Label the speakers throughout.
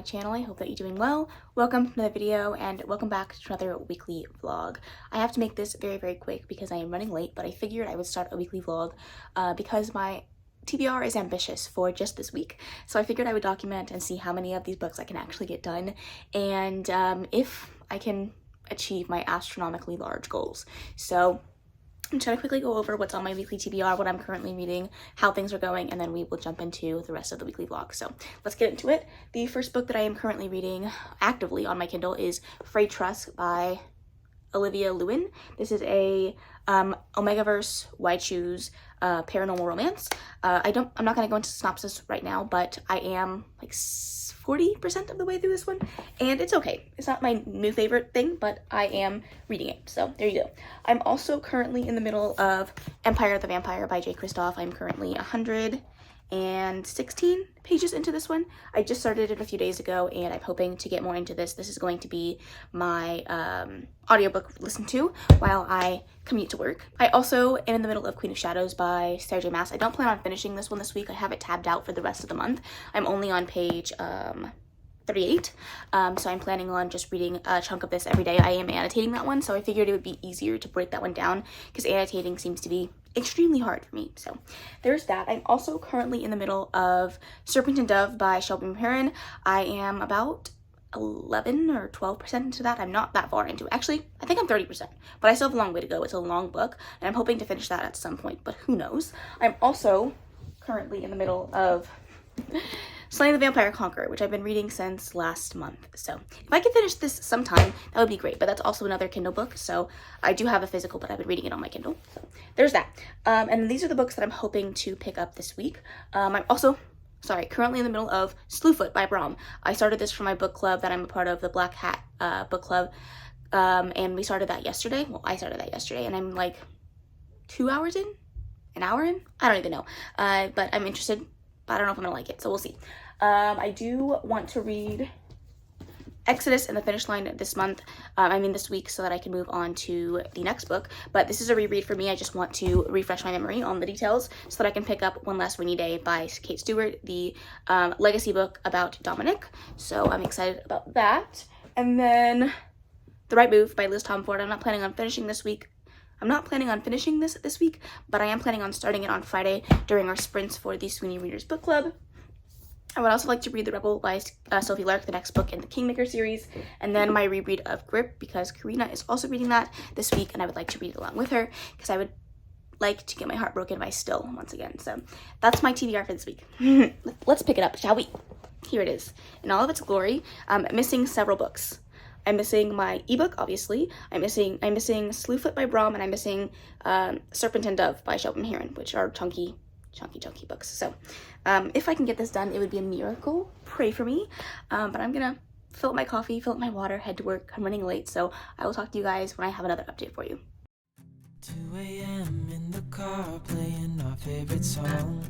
Speaker 1: my channel. I hope that you're doing well. Welcome to another video and welcome back to another weekly vlog. I have to make this very quick because I am running late, but I figured I would start a weekly vlog because my TBR is ambitious for just this week. So I figured I would document and see how many of these books I can actually get done and if I can achieve my astronomically large goals. So I'm trying to quickly go over what's on my weekly TBR, what I'm currently reading, how things are going, and then we will jump into the rest of the weekly vlog. So let's get into it. The first book that I am currently reading actively on my Kindle is Freight Trust by Olivia Lewin. This is a Omegaverse Wide Shoes paranormal romance. I'm not going to go into synopsis right now, but I am like 40% of the way through this one, and it's okay. It's not my new favorite thing, but I am reading it, so there you go. I'm also currently in the middle of Empire of the Vampire by J. Kristoff. I'm currently 116 pages into this one. I just started it a few days ago, and I'm hoping to get more into this. This is going to be my audiobook listen to while I commute to work. I also am in the middle of Queen of Shadows by Sarah J. Maas. I don't plan on finishing this one this week. I have it tabbed out for the rest of the month. I'm only on page 38, so I'm planning on just reading a chunk of this every day. I am annotating that one, so I figured it would be easier to break that one down because annotating seems to be extremely hard for me. So there's that. I'm also currently in the middle of Serpent and Dove by Shelby Heron. I am about 11 or 12% into that. I'm not that far into it. Actually, I think I'm 30%, but I still have a long way to go. It's a long book, and I'm hoping to finish that at some point, but who knows. I'm also currently in the middle of Slaying the Vampire Conqueror, which I've been reading since last month. So if I could finish this sometime, that would be great. But that's also another Kindle book, so I do have a physical, but I've been reading it on my Kindle. So there's that. And these are the books that I'm hoping to pick up this week. I'm also currently in the middle of Slewfoot by Brahm. I started this for my book club that I'm a part of, the Black Hat book club, and we started that yesterday. Well, I started that yesterday, and I'm like 2 hours in? An hour in? I don't even know. But I'm interested. I don't know if I'm gonna like it, so we'll see. I do want to read Exodus and the Finish Line this month, this week, so that I can move on to the next book. But this is a reread for me. I just want to refresh my memory on the details so that I can pick up One Last Rainy Day by Kate Stewart, the legacy book about Dominic. So I'm excited about that. And then The Right Move by Liz Tomford. I'm not planning on finishing this week. I'm not planning on finishing this week, but I am planning on starting it on Friday during our sprints for the Sweeney Readers Book Club. I would also like to read The Rebel by Sophie Lark, the next book in the Kingmaker series, and then my reread of Grip, because Karina is also reading that this week, and I would like to read it along with her, because I would like to get my heart broken by Still once again. So that's my TBR for this week. Let's pick it up, shall we? Here it is. In all of its glory, I'm missing several books. I'm missing my ebook, obviously. I'm missing Slewfoot by Brahm, and I'm missing Serpent and Dove by Shelby Heron, which are chunky books. So if I can get this done, it would be a miracle. Pray for me. But I'm gonna fill up my coffee, fill up my water, head to work. I'm running late, so I will talk to you guys when I have another update for you.
Speaker 2: 2 a.m. in the car, playing our favorite song.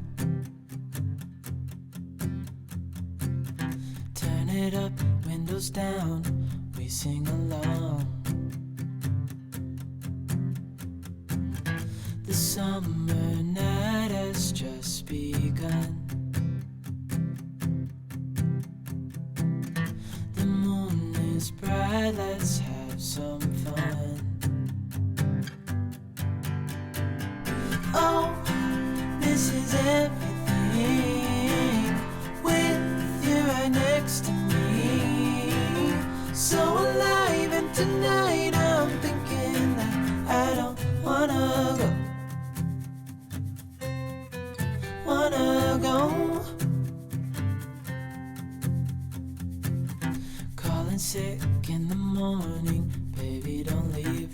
Speaker 2: Turn it up, windows down, we sing along. The summer night has just begun. The moon is bright, let's have some fun. Oh, this is everything with you right next to me. So alive, and tonight I'm thinking that I don't wanna go. Calling sick in the morning, baby, don't leave.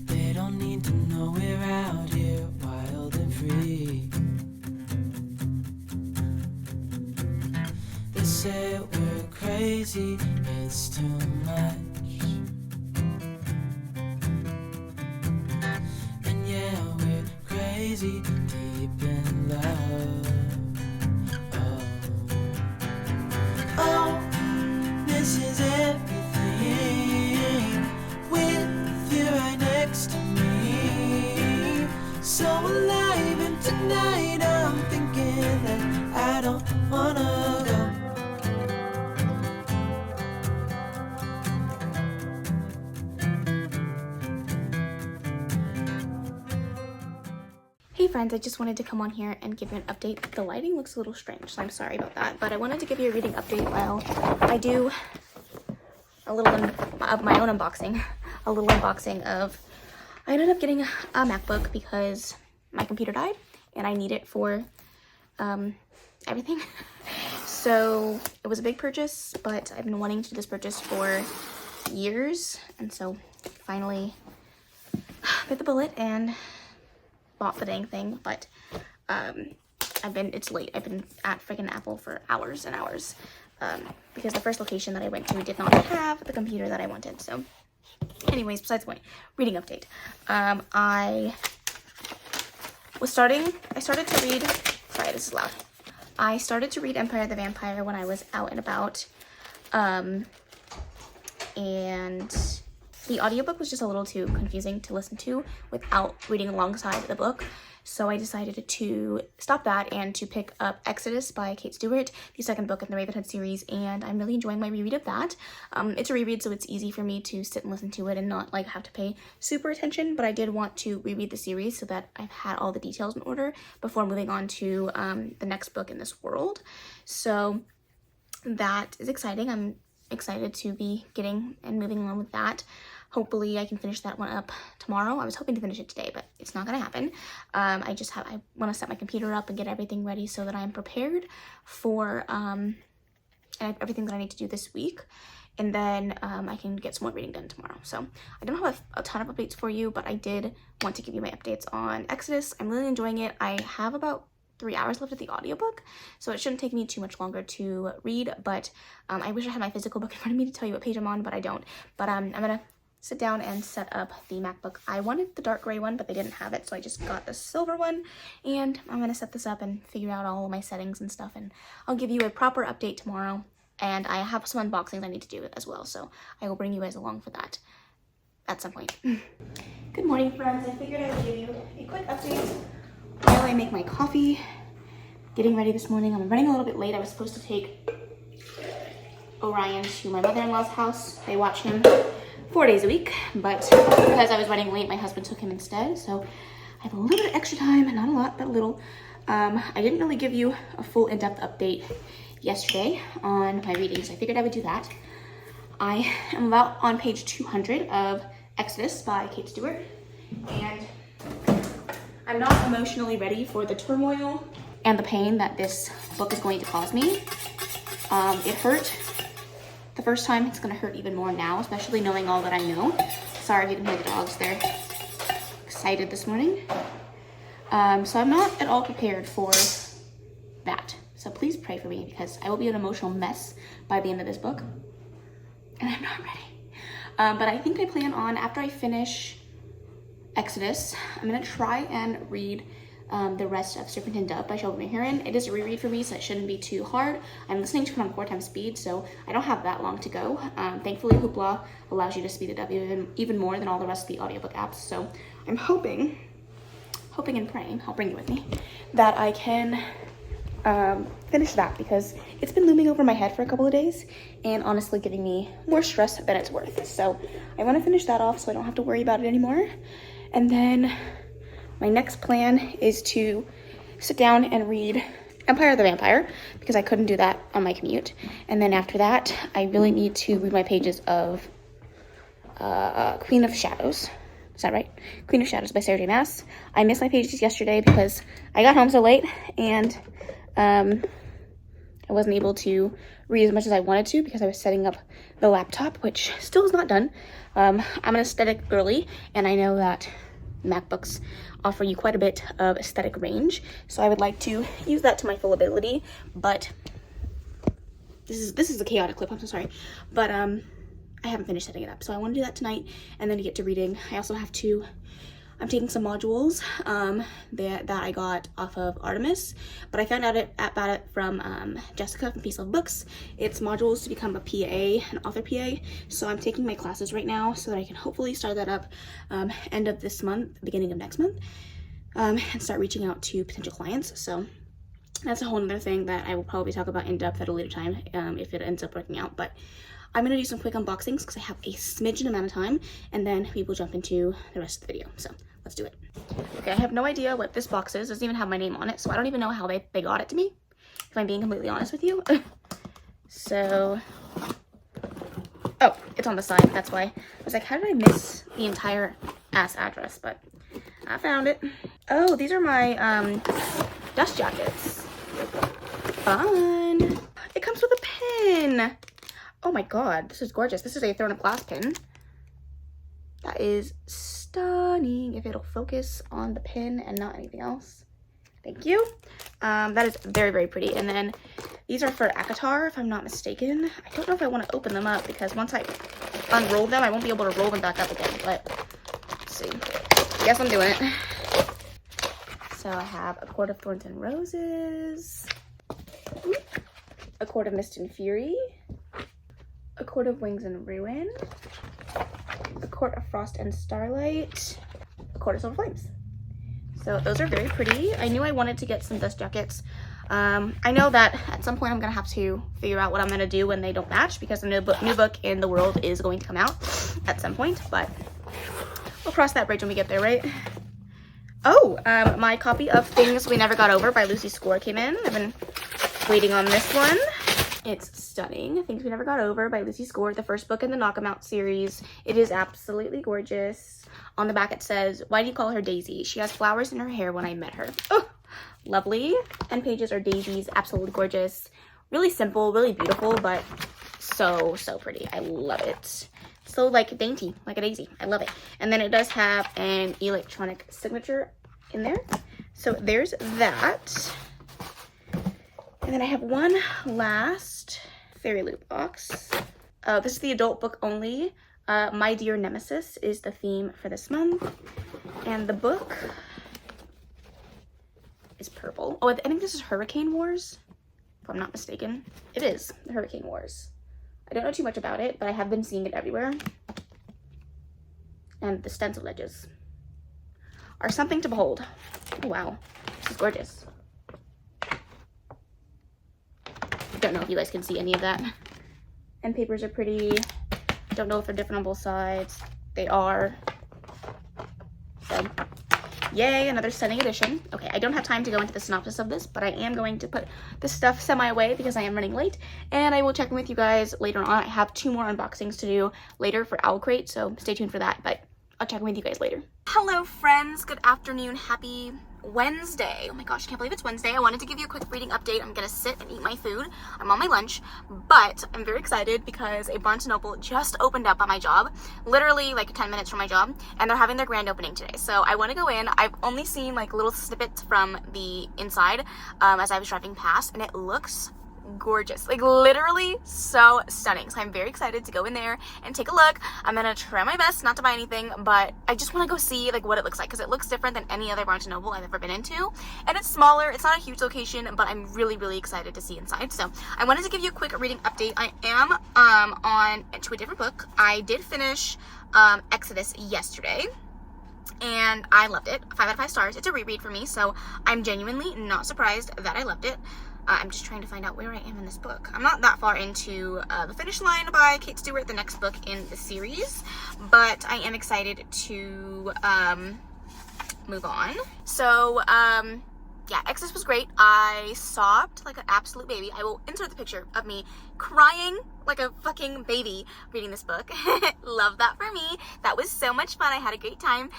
Speaker 2: They don't need to know we're out here wild and free. They say we're crazy, it's too much. And yeah, we're crazy, deep in love. Oh, this is everything with you right next to me. So alive, and tonight I'm thinking that
Speaker 1: Hey friends, I just wanted to come on here and give you an update. The lighting looks a little strange, so I'm sorry about that, but I wanted to give you a reading update while I do a little of my own unboxing. A little unboxing of, I ended up getting a MacBook because my computer died and I need it for everything. So it was a big purchase, but I've been wanting to do this purchase for years, and so finally bit the bullet and bought the dang thing. But it's late. I've been at freaking Apple for hours and hours because the first location that I went to did not have the computer that I wanted. So anyways, besides the point, reading update. I started to read, sorry, this is loud. I started to read Empire the Vampire when I was out and about. And the audiobook was just a little too confusing to listen to without reading alongside the book. So I decided to stop that and to pick up Exodus by Kate Stewart, the second book in the Ravenhood series, and I'm really enjoying my reread of that. It's a reread, so it's easy for me to sit and listen to it and not like have to pay super attention, but I did want to reread the series so that I've had all the details in order before moving on to the next book in this world. So that is exciting. I'm excited to be getting and moving on with that. Hopefully I can finish that one up tomorrow. I was hoping to finish it today, but it's not gonna happen. I want to set my computer up and get everything ready so that I'm prepared for everything that I need to do this week, and then I can get some more reading done tomorrow. So I don't have a ton of updates for you, but I did want to give you my updates on Exodus. I'm really enjoying it. I have about 3 hours left of the audiobook, so it shouldn't take me too much longer to read, but I wish I had my physical book in front of me to tell you what page I'm on, but I don't. But I'm gonna sit down and set up the MacBook. I wanted the dark gray one, but they didn't have it, so I just got the silver one, and I'm gonna set this up and figure out all of my settings and stuff, and I'll give you a proper update tomorrow. And I have some unboxings I need to do as well, so I will bring you guys along for that at some point. Good morning, friends. I figured I would give you a quick update while I make my coffee. Getting ready this morning. I'm running a little bit late. I was supposed to take Orion to my mother-in-law's house. They watch him 4 days a week, but because I was running late, my husband took him instead. So I have a little bit of extra time, not a lot, but a little. I didn't really give you a full in-depth update yesterday on my readings. I figured I would do that. I am about on page 200 of Exodus by Kate Stewart, and I'm not emotionally ready for the turmoil and the pain that this book is going to cause me. It hurt the first time. It's gonna hurt even more now, especially knowing all that I know. Sorry if you can hear the dogs, they're excited this morning. So I'm not at all prepared for that. So please pray for me, because I will be an emotional mess by the end of this book, and I'm not ready. But I think I plan on, after I finish Exodus, I'm gonna try and read the rest of Serpent and Dove by Shelby Heron. It is a reread for me, so it shouldn't be too hard. I'm listening to it on 4 times speed, so I don't have that long to go. Thankfully, Hoopla allows you to speed it up even more than all the rest of the audiobook apps. So I'm hoping and praying, I'll bring you with me, that I can finish that, because it's been looming over my head for a couple of days and honestly giving me more stress than it's worth. So I want to finish that off so I don't have to worry about it anymore. And then my next plan is to sit down and read Empire the Vampire, because I couldn't do that on my commute. And then after that, I really need to read my pages of Queen of Shadows. Is that right? Queen of Shadows by Sarah J. Maas. I missed my pages yesterday because I got home so late, and I wasn't able to read as much as I wanted to because I was setting up the laptop, which still is not done. I'm an aesthetic girly, and I know that MacBooks offer you quite a bit of aesthetic range, so I would like to use that to my full ability. But this is a chaotic clip, I'm so sorry, but I haven't finished setting it up, so I want to do that tonight and then to get to reading. I also have to, I'm taking some modules that I got off of Artemis, but I found out about it from Jessica from Peace Love Books. It's modules to become a PA, an author PA, so I'm taking my classes right now so that I can hopefully start that up end of this month, beginning of next month, and start reaching out to potential clients. So that's a whole other thing that I will probably talk about in depth at a later time if it ends up working out. But I'm going to do some quick unboxings because I have a smidgen amount of time, and then we will jump into the rest of the video. So let's do it. Okay, I have no idea what this box is. It doesn't even have my name on it, so I don't even know how they got it to me, if I'm being completely honest with you. So, oh, it's on the side, that's why. I was like, how did I miss the entire ass address? But I found it. Oh, these are my dust jackets. Fun. It comes with a pin. Oh my god, this is gorgeous. This is a Throne of Glass pin. That is stunning. If it'll focus on the pin and not anything else. Thank you. That is very, very pretty. And then these are for Akatar, if I'm not mistaken. I don't know if I want to open them up because once I unroll them, I won't be able to roll them back up again. But let's see. I guess I'm doing it. So I have a Court of Thorns and Roses, a Court of Mist and Fury, a Court of Wings and Ruin, a Court of Frost and Starlight, a Court of Silver Flames. So those are very pretty. I knew I wanted to get some dust jackets. I know that at some point I'm gonna have to figure out what I'm gonna do when they don't match because the new book in the world is going to come out at some point, but we'll cross that bridge when we get there, right? Oh, my copy of Things We Never Got Over by Lucy Score came in. I've been waiting on this one. It's stunning. Things We Never Got Over by Lucy Score, the first book in the Knock 'Em Out series. It is absolutely gorgeous. On the back it says, "Why do you call her Daisy? She has flowers in her hair when I met her." Oh, lovely. And pages are daisies, absolutely gorgeous. Really simple, really beautiful, but so, so pretty. I love it. So like dainty, like a daisy. I love it. And then it does have an electronic signature in there. So there's that. And then I have one last fairy loot box. This is the adult book only. My Dear Nemesis is the theme for this month. And the book is purple. Oh, I think this is Hurricane Wars, if I'm not mistaken. It is the Hurricane Wars. I don't know too much about it, but I have been seeing it everywhere. And the stencil edges are something to behold. Oh, wow. This is gorgeous. Don't know if you guys can see any of that. And papers are pretty. Don't know if they're different on both sides. They are. So, yay, another stunning edition. Okay, I don't have time to go into the synopsis of this, but I am going to put this stuff semi-away because I am running late, and I will check in with you guys later on. I have 2 more unboxings to do later for Owlcrate, so stay tuned for that, but I'll check in with you guys later. Hello, friends. Good afternoon. Happy Wednesday. Oh my gosh, I can't believe it's Wednesday. I wanted to give you a quick reading update. I'm gonna sit and eat my food. I'm on my lunch, but I'm very excited because a Barnes & Noble just opened up at my job, literally like 10 minutes from my job, and they're having their grand opening today. So I want to go in. I've only seen like little snippets from the inside as I was driving past, and it looks gorgeous, like literally so stunning. So I'm very excited to go in there and take a look. I'm gonna try my best not to buy anything, but I just want to go see like what it looks like because it looks different than any other Barnes & Noble I've ever been into, and it's smaller. It's not a huge location, but I'm really excited to see inside. So I wanted to give you a quick reading update. I am on to a different book. I did finish Exodus yesterday, and I loved it. 5 out of 5 stars. It's a reread for me, so I'm genuinely not surprised that I loved it. I'm just trying to find out where I am in this book. I'm not that far into The Finish Line by Kate Stewart, the next book in the series, but I am excited to move on. So, yeah, Exodus was great. I sobbed like an absolute baby. I will insert the picture of me crying like a fucking baby reading this book. Love that for me. That was so much fun. I had a great time.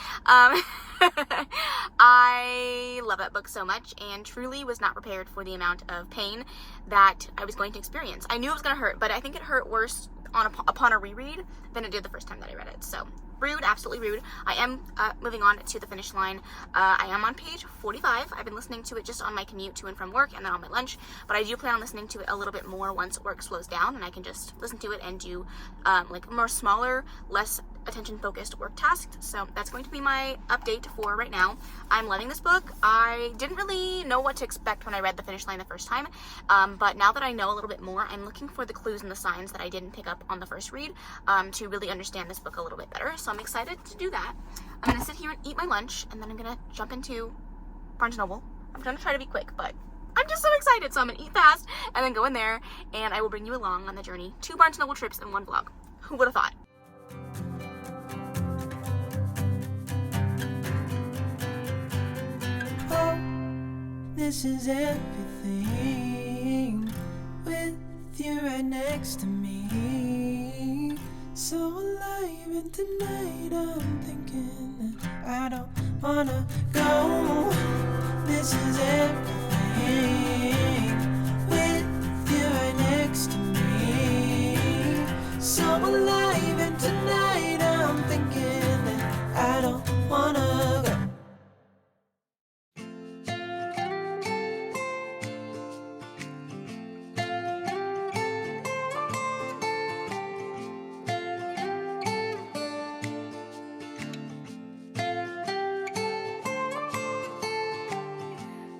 Speaker 1: I love that book so much and truly was not prepared for the amount of pain that I was going to experience. I knew it was going to hurt, but I think it hurt worse upon a reread than it did the first time that I read it. So rude, absolutely rude. I am moving on to The Finish Line. I am on page 45. I've been listening to it just on my commute to and from work and then on my lunch, but I do plan on listening to it a little bit more once work slows down and I can just listen to it and do like more smaller, less attention focused work tasks. So that's going to be my update for right now. I'm loving this book. I didn't really know what to expect when I read The Finish Line the first time, but now that I know a little bit more, I'm looking for the clues and the signs that I didn't pick up on the first read to really understand this book a little bit better. So I'm excited to do that. I'm gonna sit here and eat my lunch, and then I'm gonna jump into Barnes & Noble. I'm gonna try to be quick, but I'm just so excited. So I'm gonna eat fast and then go in there, and I will bring you along on the journey. 2 Barnes & Noble trips in 1 vlog. Who would have thought?
Speaker 2: This is everything with you right next to me. So alive, and tonight I'm thinking that I don't wanna go. This is everything with you right next to me. So alive, and tonight I'm thinking that I don't wanna go.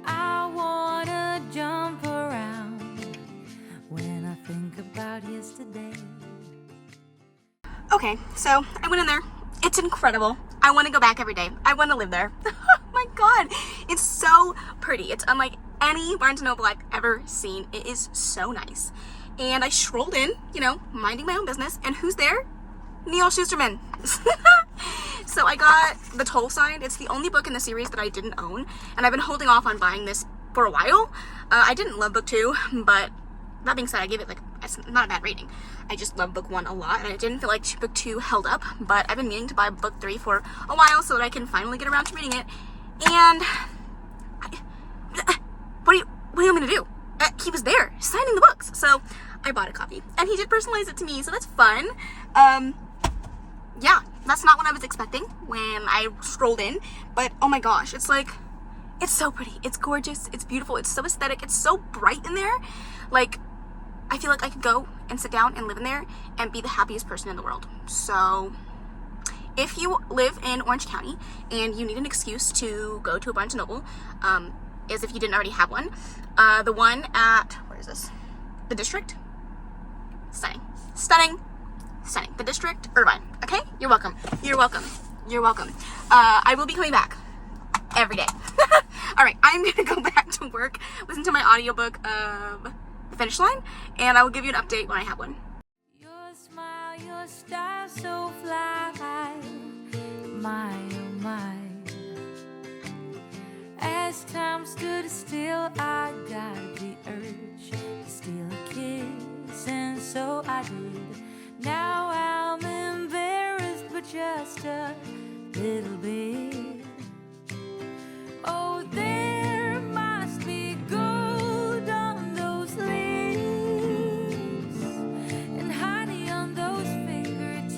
Speaker 3: I wanna jump around when I think about yesterday.
Speaker 1: Okay, so I went in there. It's incredible. I want to go back every day. I want to live there. Oh my god, it's so pretty. It's unlike any Barnes & Noble I've ever seen. It is so nice. And I strolled in, you know, minding my own business, and who's there? Neil Schusterman. So I got The Toll Sign. It's the only book in the series that I didn't own, and I've been holding off on buying this for a while. I didn't love book 2, but that being said, I gave it, like, it's not a bad rating. I just love book 1 a lot, and I didn't feel like book 2 held up, but I've been meaning to buy book 3 for a while so that I can finally get around to reading it. And what do you want me to do? He was there signing the books, so I bought a copy, and he did personalize it to me, so that's fun. Yeah, that's not what I was expecting when I strolled in, but oh my gosh, it's like, it's so pretty, it's gorgeous, it's beautiful, it's so aesthetic, it's so bright in there. Like, I feel like I could go and sit down and live in there and be the happiest person in the world. So if you live in Orange County and you need an excuse to go to a Barnes & Noble, as if you didn't already have one, the one at, where is this? The District? Stunning. Stunning. Stunning. The District, Irvine. Okay? You're welcome. You're welcome. You're welcome. I will be coming back every day. All right, I'm going to go back to work, listen to my audiobook of The Finish Line, and I will give you an update when I have one.
Speaker 3: Your smile, your style so fly high, my oh my. As time stood still, I got the urge to steal a kiss, and so I did. Now I'm embarrassed, but just a little bit. Oh, there must be gold on those lips and honey on those fingertips.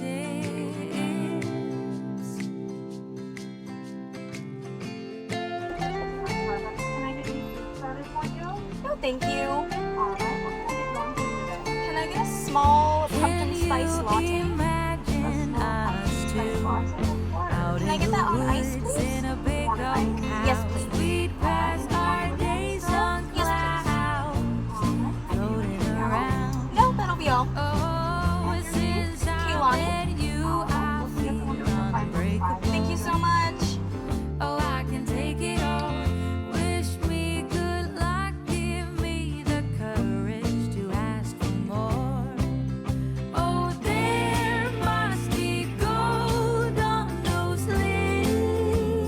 Speaker 1: No, thank you. Can I get a small pumpkin spice latte?
Speaker 3: Imagine us two out
Speaker 1: Can I
Speaker 3: in
Speaker 1: get
Speaker 3: the
Speaker 1: that on ice,
Speaker 3: woods
Speaker 1: please?
Speaker 3: in a big old house.
Speaker 1: Yes, please.
Speaker 3: We'd pass our days on
Speaker 1: Yes,
Speaker 3: clouds floating around.
Speaker 1: No, that'll be all.
Speaker 3: Oh, since I
Speaker 1: Kaylani?
Speaker 3: met you, I feel unbreakable.
Speaker 1: Thank you so much.
Speaker 3: Oh, I can take it all. Wish me good luck. Give me the courage to ask for more. Oh, there must be gold on those lips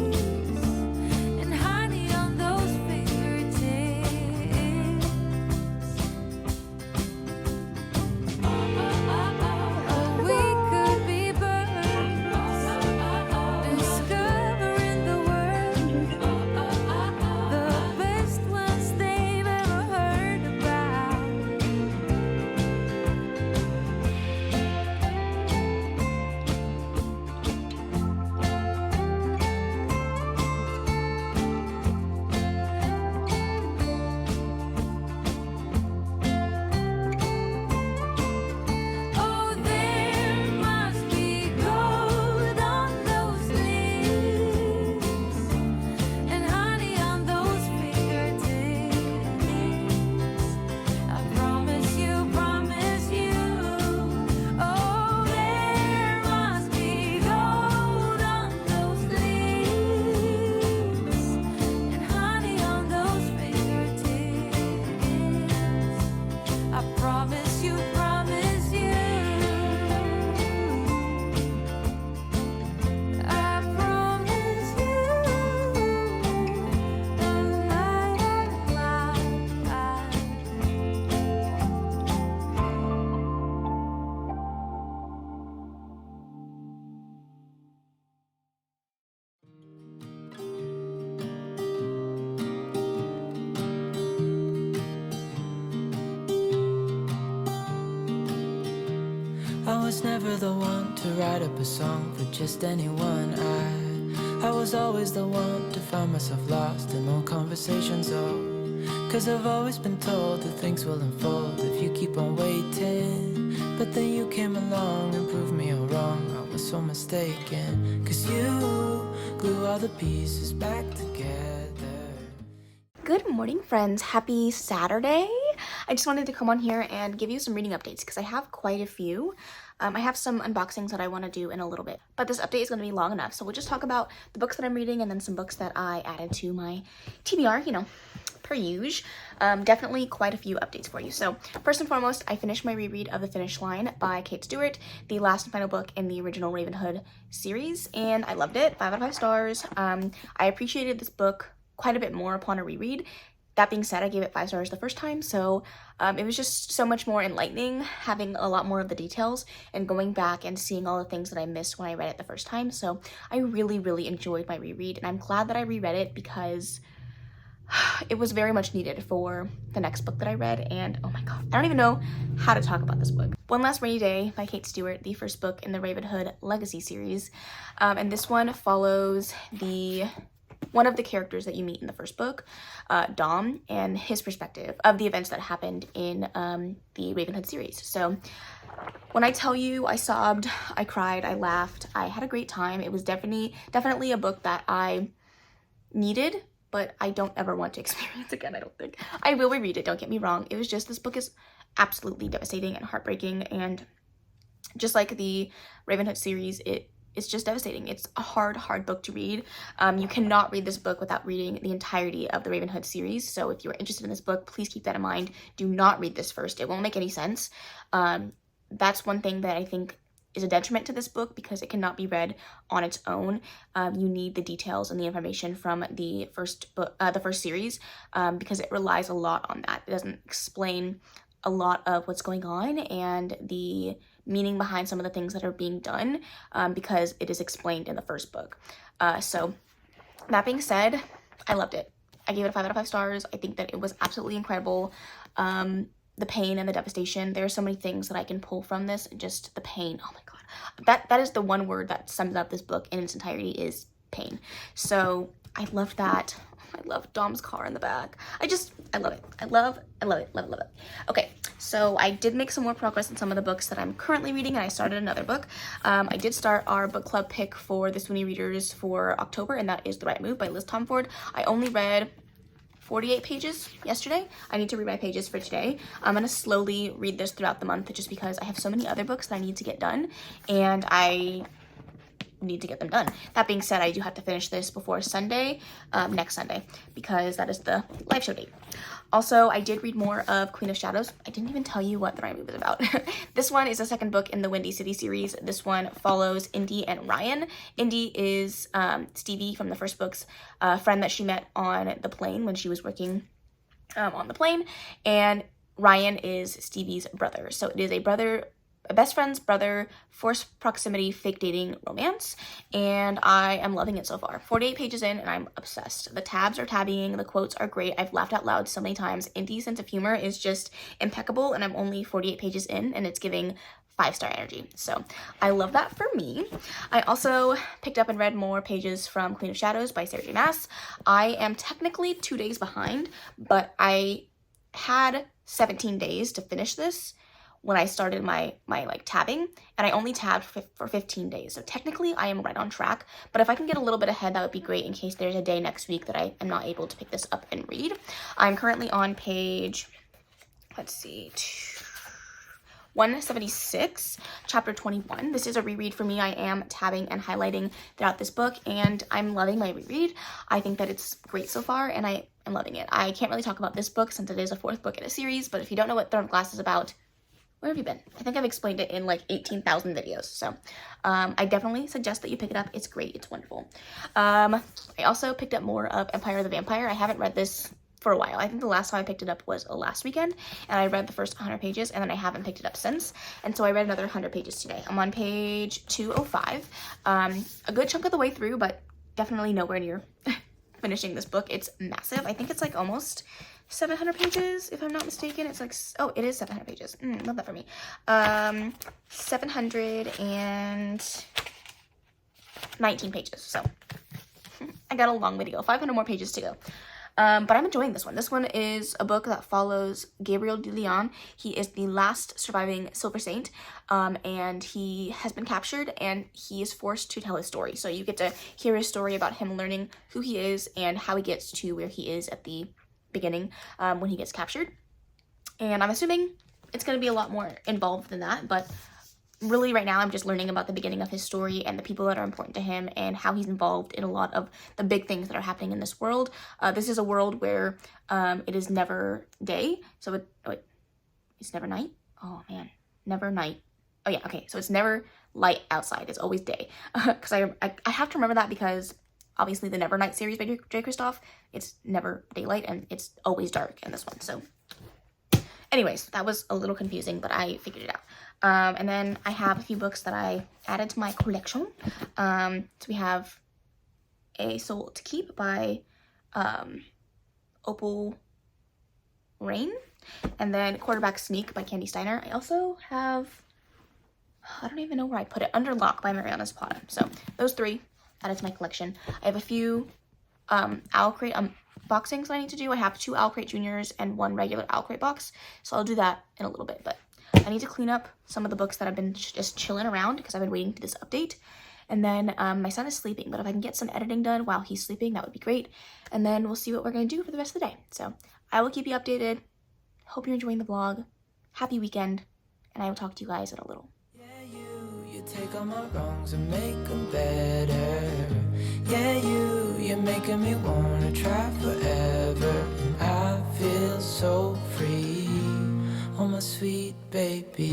Speaker 2: was never the one to write up a song for just anyone. I was always the one to find myself lost in old conversations. Oh, 'cause I've always been told that things will unfold if you keep on waiting. But then you came along and proved me all wrong. I was so mistaken, 'cause you glue all the pieces back together.
Speaker 1: Good morning, friends. Happy Saturday. I just wanted to come on here and give you some reading updates because I have quite a few. I have some unboxings that I want to do in a little bit, but this update is going to be long enough. So we'll just talk about the books that I'm reading and then some books that I added to my TBR, per usual. Definitely quite a few updates for you. So first and foremost, I finished my reread of The Finish Line by Kate Stewart, the last and final book in the original Ravenhood series, and I loved it. 5 out of 5 stars. I appreciated this book quite a bit more upon a reread. That being said, I gave it 5 stars the first time, so it was just so much more enlightening, having a lot more of the details and going back and seeing all the things that I missed when I read it the first time. So I really, really enjoyed my reread, and I'm glad that I reread it because it was very much needed for the next book that I read, and oh my god, I don't even know how to talk about this book. One Last Rainy Day by Kate Stewart, the first book in the Ravenhood Legacy series, and this one follows one of the characters that you meet in the first book, Dom, and his perspective of the events that happened in the Ravenhood series. So when I tell you I sobbed, I cried, I laughed, I had a great time. It was definitely a book that I needed, but I don't ever want to experience again, I don't think. I will reread it, don't get me wrong. It was just, this book is absolutely devastating and heartbreaking, and just like the Ravenhood series, it's just devastating. It's a hard book to read. You cannot read this book without reading the entirety of the Ravenhood series. So if you're interested in this book, please keep that in mind. Do not read this first. It won't make any sense. That's one thing that I think is a detriment to this book because it cannot be read on its own. You need the details and the information from the first book, the first series, because it relies a lot on that. It doesn't explain a lot of what's going on and the meaning behind some of the things that are being done, because it is explained in the first book. So that being said, I loved it. I gave it a 5 out of 5 stars. I think that it was absolutely incredible. The pain and the devastation. There are so many things that I can pull from this. Just the pain. Oh my god. That is the one word that sums up this book in its entirety, is pain. So I loved that. I love Dom's car in the back. I love it. I love it. Okay, so I did make some more progress in some of the books that I'm currently reading, and I started another book. I did start our book club pick for the Sweeney Readers for October, and that is The Right Move by Liz Tomford. I only read 48 pages yesterday. I need to read my pages for today. I'm gonna slowly read this throughout the month just because I have so many other books that I need to get done, and I need to get them done. That being said, I do have to finish this before Sunday, next Sunday, because that is the live show date. Also, I did read more of Queen of Shadows. I didn't even tell you what The Right Move is about. This one is the second book in the Windy City series. This one follows Indy and Ryan. Indy is Stevie from the first book's friend that she met on the plane when she was working on the plane, and Ryan is Stevie's brother. So it is a best friend's brother, forced proximity, fake dating romance, and I am loving it so far. 48 pages in, and I'm obsessed. The tabs are tabbying, the quotes are great. I've laughed out loud so many times. Indy's sense of humor is just impeccable, and I'm only 48 pages in, and it's giving 5-star energy. So I love that for me. I also picked up and read more pages from Queen of Shadows by Sarah J. Maas. I am technically 2 days behind, but I had 17 days to finish this when I started my tabbing, and I only tabbed for 15 days. So technically I am right on track, but if I can get a little bit ahead, that would be great in case there's a day next week that I am not able to pick this up and read. I'm currently on page, let's see, 176, chapter 21. This is a reread for me. I am tabbing and highlighting throughout this book, and I'm loving my reread. I think that it's great so far, and I am loving it. I can't really talk about this book since it is a 4th book in a series, but if you don't know what Throne of Glass is about, where have you been? I think I've explained it in like 18,000 videos. So I definitely suggest that you pick it up. It's great. It's wonderful. I also picked up more of Empire of the Vampire. I haven't read this for a while. I think the last time I picked it up was last weekend, and I read the first 100 pages, and then I haven't picked it up since. And so I read another 100 pages today. I'm on page 205. A good chunk of the way through, but definitely nowhere near finishing this book. It's massive. I think it's like almost 700 pages, if I'm not mistaken. It's like, oh, it is 700 pages. Love that for me. 719 pages, so I got a long way to go. 500 more pages to go. But I'm enjoying this one. This one is a book that follows Gabriel de Leon. He is the last surviving Silver Saint, and he has been captured, and he is forced to tell his story. So you get to hear his story about him learning who he is and how he gets to where he is at the beginning when he gets captured. And I'm assuming it's going to be a lot more involved than that, but really right now I'm just learning about the beginning of his story and the people that are important to him and how he's involved in a lot of the big things that are happening in this world. This is a world where it is never day, so it's never night. Oh man, never night. Oh yeah, okay, so it's never light outside, it's always day. Because I have to remember that, because obviously the Never Night series by J. Kristoff, it's never daylight and it's always dark in this one. So anyways, that was a little confusing, but I figured it out. And then I have a few books that I added to my collection. So we have A Soul to Keep by Opal Rain, and then Quarterback Sneak by Candy Steiner. I also have, I don't even know where I put it, Under Lock by Mariana Zapata. So those three added to my collection. I have a few Owlcrate unboxings that I need to do. I have 2 Owlcrate Juniors and 1 regular Owlcrate box, so I'll do that in a little bit. But I need to clean up some of the books that I've been just chilling around because I've been waiting for this update. And then my son is sleeping, but if I can get some editing done while he's sleeping, that would be great. And then we'll see what we're going to do for the rest of the day. So I will keep you updated. Hope you're enjoying the vlog. Happy weekend, and I will talk to you guys in a little.
Speaker 2: Yeah, you take all my wrongs and make them better. Yeah, you're making me wanna try forever. And I feel so free, oh my sweet baby.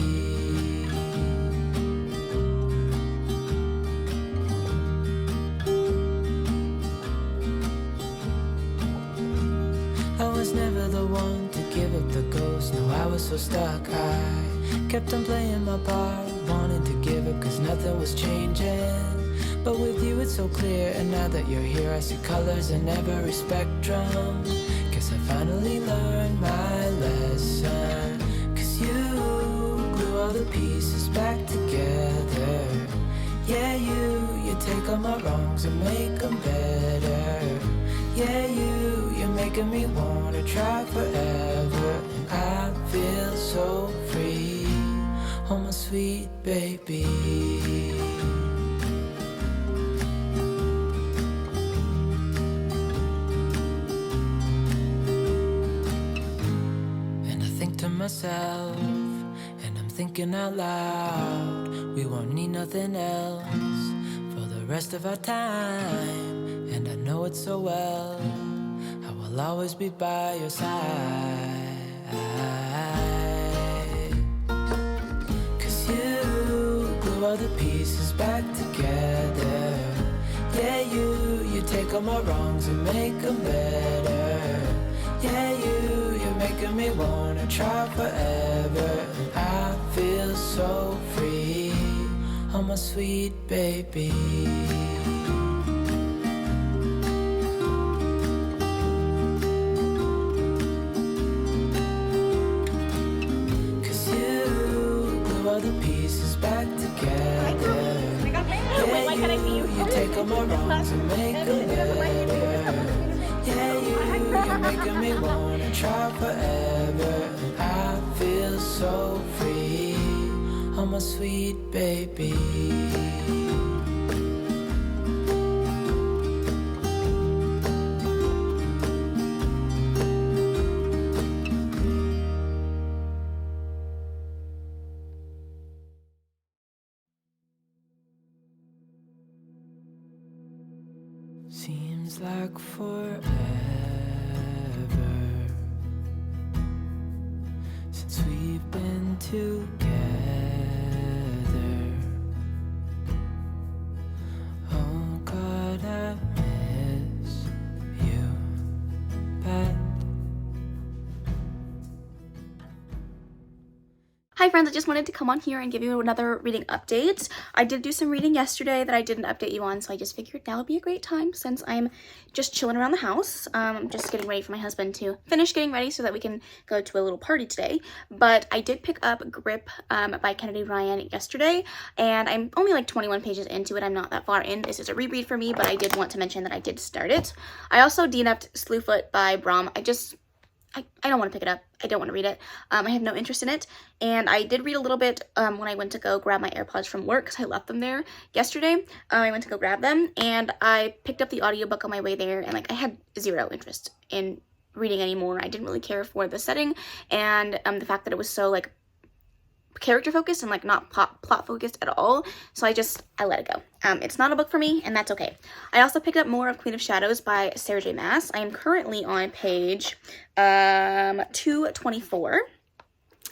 Speaker 2: I was never the one to give up the ghost. No, I was so stuck. I kept on playing my part, wanting to give up cause nothing was changing. But with you it's so clear, and now that you're here I see colors in every spectrum. Guess I finally learned my lesson. Cause you glue all the pieces back together. Yeah, you take all my wrongs and make them better. Yeah, you're making me wanna try forever. And I feel so free, oh my sweet baby. Myself, and I'm thinking out loud, we won't need nothing else for the rest of our time. And I know it so well, I will always be by your side. Cause you glue all the pieces back together. Yeah, you take all my wrongs and make them better. Yeah, you're making me wanna try forever. And I feel so free, oh my sweet baby. Cause you glue all the pieces back together. Yeah, you take all my wrongs and make them better. Yeah, you're making me wanna try forever. And I feel so free, oh my sweet baby. Seems like forever since we've been together. Oh God, I miss you bad.
Speaker 1: Hi friends, I just wanted to come on here and give you another reading update. I did do some reading yesterday that I didn't update you on, so I just figured now would be a great time since I'm just chilling around the house. I'm just getting ready for my husband to finish getting ready so that we can go to a little party today. But I did pick up Grip by Kennedy Ryan yesterday, and I'm only like 21 pages into it. I'm not that far in. This is a reread for me, but I did want to mention that I did start it. I also DNF'd Slewfoot by Brom. I don't want to pick it up. I don't want to read it. I have no interest in it. And I did read a little bit when I went to go grab my AirPods from work because I left them there yesterday. I went to go grab them and I picked up the audiobook on my way there, and like I had zero interest in reading anymore. I didn't really care for the setting and the fact that it was so like character focused and like not plot focused at all, so I let it go. It's not a book for me, and that's okay. I also picked up more of Queen of Shadows by Sarah J. Maas. I am currently on page 224.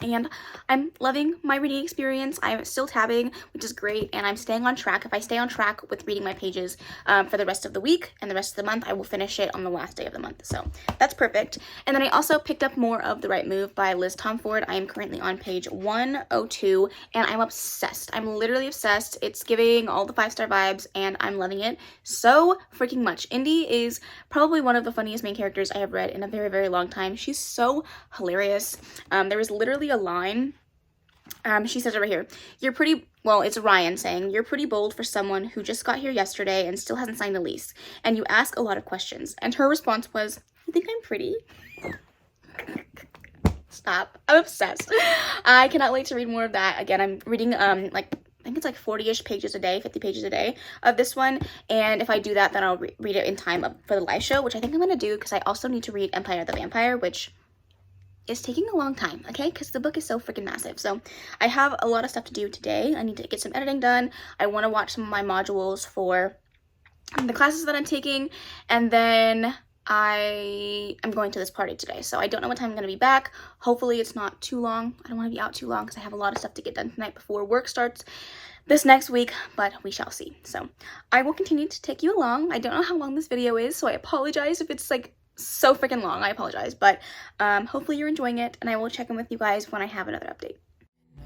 Speaker 1: And I'm loving my reading experience. I'm still tabbing, which is great, and I'm staying on track. If I stay on track with reading my pages for the rest of the week and the rest of the month, I will finish it on the last day of the month. So that's perfect. And then I also picked up more of The Right Move by Liz Tomford. I am currently on page 102, and I'm obsessed. I'm literally obsessed. It's giving all the 5-star vibes, and I'm loving it so freaking much. Indy is probably one of the funniest main characters I have read in a very, very long time. She's so hilarious. There was literally a line, she says it right here, it's Ryan saying, "You're pretty bold for someone who just got here yesterday and still hasn't signed the lease, and you ask a lot of questions." And her response was, "You think I'm pretty?" Stop. I'm obsessed. I cannot wait to read more of that. Again, I'm reading I think it's like 40-ish pages a day, 50 pages a day of this one, and if I do that, then I'll read it in time for the live show, which I think I'm gonna do because I also need to read Empire of the Vampire, which is taking a long time, okay, because the book is so freaking massive. So I have a lot of stuff to do today. I need to get some editing done. I want to watch some of my modules for the classes that I'm taking, and then I am going to this party today, so I don't know what time I'm going to be back. Hopefully it's not too long. I don't want to be out too long because I have a lot of stuff to get done tonight before work starts this next week, but we shall see. So I will continue to take you along. I don't know how long this video is, so I apologize if it's like so freaking long. I apologize, but hopefully you're enjoying it, and I will check in with you guys when I have another update.
Speaker 2: I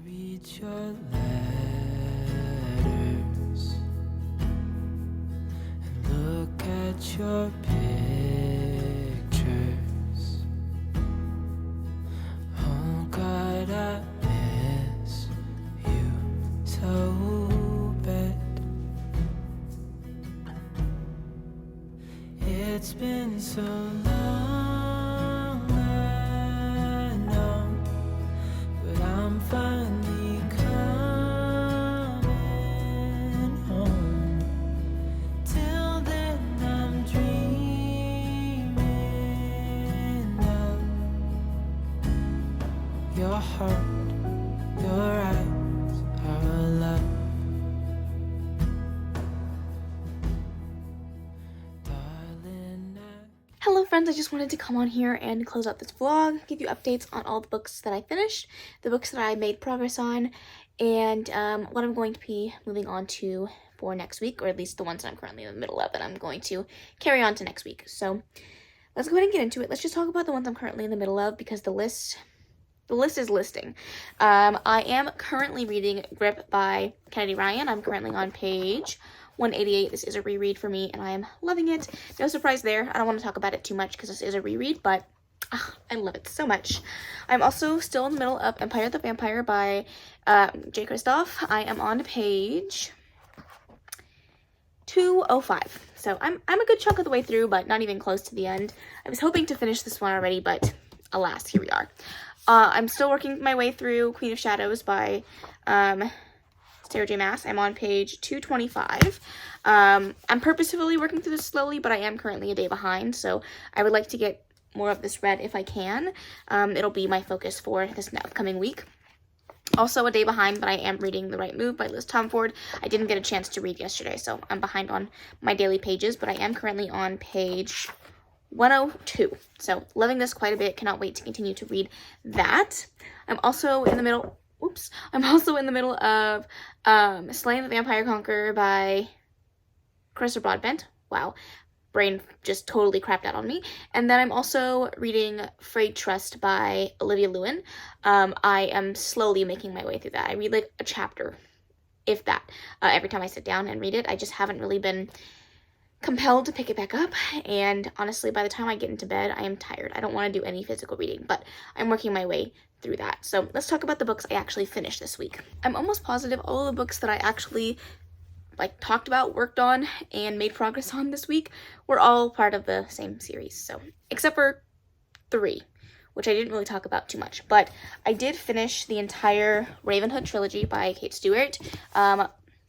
Speaker 2: read your letters and look at your pictures. Oh God, I miss you so bad. It's been so long, I know, but I'm finally coming home. Till then I'm dreaming of your heart, your eyes, our love.
Speaker 1: Hello friends, I just wanted to come on here and close out this vlog, give you updates on all the books that I finished, the books that I made progress on, and what I'm going to be moving on to for next week, or at least the ones that I'm currently in the middle of, and I'm going to carry on to next week. So let's go ahead and get into it. Let's just talk about the ones I'm currently in the middle of, because the list is listing. I am currently reading Grip by Kennedy Ryan. I'm currently on page 188. This is a reread for me, and I am loving it. No surprise there. I don't want to talk about it too much because this is a reread, but I love it so much. I'm also still in the middle of Empire of the Vampire by J. Kristoff. I am on page 205. So I'm a good chunk of the way through, but not even close to the end. I was hoping to finish this one already, but alas, here we are. I'm still working my way through Queen of Shadows by Sarah J. Maas. I'm on page 225. I'm purposefully working through this slowly, but I am currently a day behind, so I would like to get more of this read if I can. It'll be my focus for this upcoming week. Also a day behind, but I am reading The Right Move by Liz Tomford. I didn't get a chance to read yesterday, so I'm behind on my daily pages, but I am currently on page 102. So loving this quite a bit. Cannot wait to continue to read that. I'm also in the middle of Slaying the Vampire Conqueror by Carissa Broadbent. Wow. brain just totally crapped out on me. And then I'm also reading Afraid Trust by Olivia Lewin. I am slowly making my way through that. I read like a chapter, if that, every time I sit down and read it. I just haven't really been compelled to pick it back up, and honestly, by the time I get into bed, I am tired. I don't want to do any physical reading, but I'm working my way through that. So let's talk about the books I actually finished this week. I'm almost positive all the books that I actually talked about, worked on, and made progress on this week were all part of the same series. So except for 3, which I didn't really talk about too much, but I did finish the entire Ravenhood trilogy by Kate Stewart.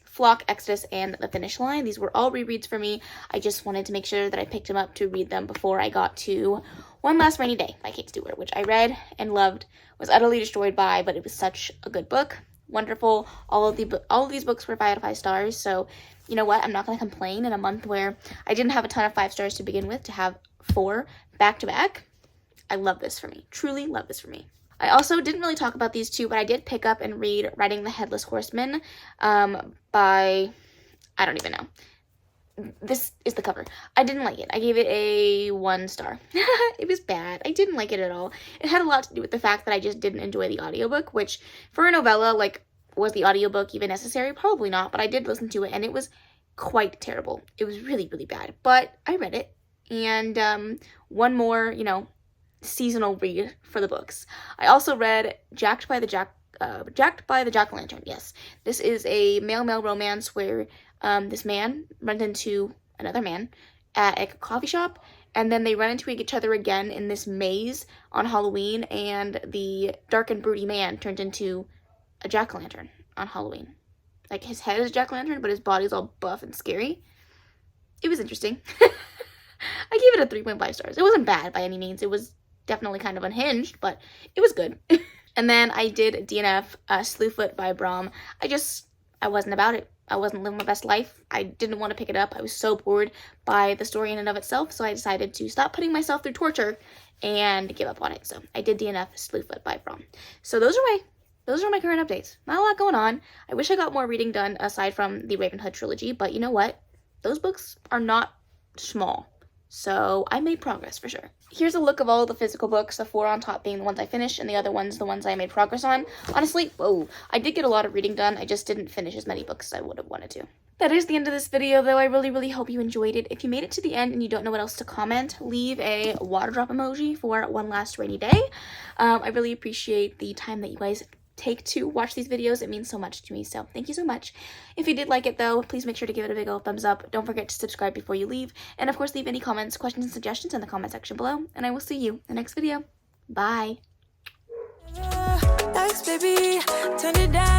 Speaker 1: Flock, Exodus, and The Finish Line. These were all rereads for me. I just wanted to make sure that I picked them up to read them before I got to One Last Rainy Day by Kate Stewart, which I read and loved, was utterly destroyed by, but it was such a good book. Wonderful. All of these books were 5 out of 5 stars, so you know what? I'm not going to complain in a month where I didn't have a ton of 5 stars to begin with to have 4 back-to-back. I love this for me. Truly love this for me. I also didn't really talk about these 2, but I did pick up and read Riding the Headless Horseman by, I don't even know. This is the cover. I didn't like it. I gave it a 1 star. It was bad. I didn't like it at all. It had a lot to do with the fact that I just didn't enjoy the audiobook, which for a novella, was the audiobook even necessary? Probably not, but I did listen to it, and it was quite terrible. It was really, really bad, but I read it, and one more, seasonal read for the books. I also read Jacked by the Jack-o'-lantern. Yes, this is a male-male romance where this man runs into another man at a coffee shop, and then they run into each other again in this maze on Halloween, and the dark and broody man turns into a jack-o'-lantern on Halloween. His head is a jack-o'-lantern, but his body's all buff and scary. It was interesting. I gave it a 3.5 stars. It wasn't bad by any means. It was definitely kind of unhinged, but it was good. And then I did DNF Slewfoot by Brom. I wasn't about it. I wasn't living my best life. I didn't want to pick it up. I was so bored by the story in and of itself, so I decided to stop putting myself through torture and give up on it. So I did DNF Slewfoot by Brom. So those are my current updates. Not a lot going on. I wish I got more reading done aside from the Ravenhood trilogy, but you know what? Those books are not small. So I made progress for sure. Here's a look of all the physical books, the 4 on top being the ones I finished, and the other ones, the ones I made progress on. Honestly, I did get a lot of reading done. I just didn't finish as many books as I would have wanted to. That is the end of this video, though. I really, really hope you enjoyed it. If you made it to the end and you don't know what else to comment, leave a water drop emoji for One Last Rainy Day. I really appreciate the time that you guys take to watch these videos. It means so much to me, so thank you so much. If you did like it though, please make sure to give it a big old thumbs up. Don't forget to subscribe before you leave, and of course leave any comments, questions, and suggestions in the comment section below, and I will see you in the next video. Bye.
Speaker 2: Thanks, baby. Turn it down.